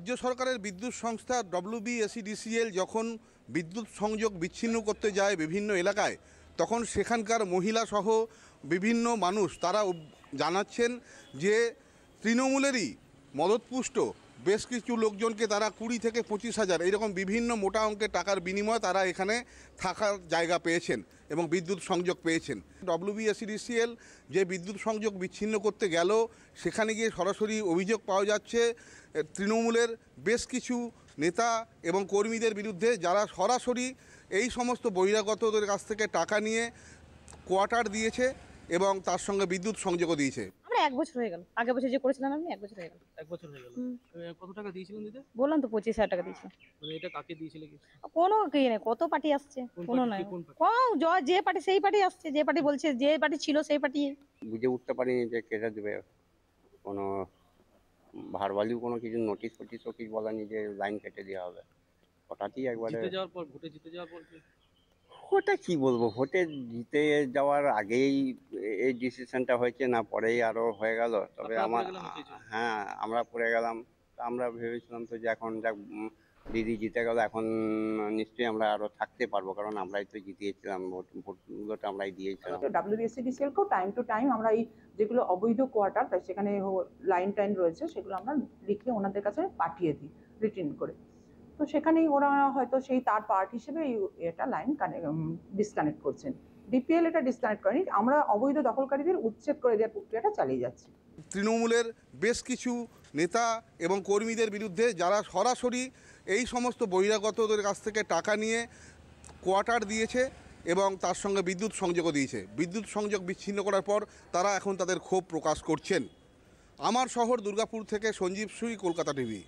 রাজ্য সরকারের বিদ্যুৎ সংস্থা WBSEDCL যখন বিদ্যুৎ সংযোগ বিচ্ছিন্ন করতে যায় বিভিন্ন এলাকায়, তখন সেখানকার মহিলা সহ বিভিন্ন মানুষ তারা জানাচ্ছেন যে তৃণমূলেরই মদতপুষ্ট বেশ কিছু লোকজনকে তারা 20 থেকে 25,000 এইরকম বিভিন্ন মোটা অঙ্কের টাকার বিনিময়ে তারা এখানে থাকার জায়গা পেয়েছেন এবং বিদ্যুৎ সংযোগ পেয়েছেন। WBSEDCL যে বিদ্যুৎ সংযোগ বিচ্ছিন্ন করতে গেল, সেখানে গিয়ে সরাসরি অভিযোগ পাওয়া যাচ্ছে তৃণমূলের বেশ কিছু নেতা এবং কর্মীদের বিরুদ্ধে, যারা সরাসরি এই সমস্ত বহিরাগতদের কাছ থেকে টাকা নিয়ে কোয়ার্টার দিয়েছে এবং তার সঙ্গে বিদ্যুৎ সংযোগও দিয়েছে। আমরা 1 বছর হয়ে গেল, আগের বছর যে করেছিলাম আমি 1 বছর হয়ে গেল। 1 বছর হয়ে গেল। কত টাকা দিয়েছিলেন দিতে? বললাম তো 25,000 টাকা দিয়েছিলাম। মানে এটা কাকে দিয়েছিলে কি? কোনো কি নেই, কত পার্টি আসছে, কোনো নাই। যে পার্টি সেই পার্টি আসছে, যে পার্টি বলছে, যে পার্টি ছিল সেই পার্টি। বুঝে উঠতে পারিনি যে কেটে দেবে, কোনো ভারবালিও কোনো কিছু নোটিশ ফোটিশও কিছু বলেনি যে লাইন কেটে দেওয়া হবে। হঠাৎই একবারে ভোটে জিতে যাওয়ার পর ওটা কি বলবো, ভোটে জিতে যাওয়ার আগেই এই ডিসিশনটা হয়েছে না পরেই আরো হয়ে গেল। তবে হ্যাঁ, আমরা পড়ে গেলাম। আমরা ভেবেছিলাম তো যে এখন যাক দিদি জিতে গেল, এখন নিশ্চয়ই আমরা আরো থাকতে পারবো, কারণ আমরাই তো জিতিয়েছিলাম, ভোটগুলোটা আমরাই দিয়েছিলাম। WBSEDCL কেও টাইম টু টাইম আমরা এই যেগুলো অবৈধ কোয়ার্টার, তাই সেখানে লাইন টাইন রয়েছে, সেগুলো আমরা লিখে ওনাদের কাছে পাঠিয়ে দিই রিটার্ন করে। তো সেখানেই ওরা হয়তো সেই তার পার্ট হিসেবে এটা লাইন ডিসকানেক্ট করছেন। DPL এটা ডিসকানেক্ট করেনি, আমরা অবৈধ দখলকারীদের উচ্ছেদ করে দেওয়ার প্রক্রিয়াটা চালিয়ে যাচ্ছি। তৃণমূলের বেশ কিছু নেতা এবং কর্মীদের বিরুদ্ধে, যারা সরাসরি এই সমস্ত বহিরাগতদের কাছ থেকে টাকা নিয়ে কোয়ার্টার দিয়েছে এবং তার সঙ্গে বিদ্যুৎ সংযোগও দিয়েছে। বিদ্যুৎ সংযোগ বিচ্ছিন্ন করার পর তারা এখন তাদের ক্ষোভ প্রকাশ করছেন। আমার শহর দুর্গাপুর থেকে সঞ্জীব সুই, কলকাতা টিভি।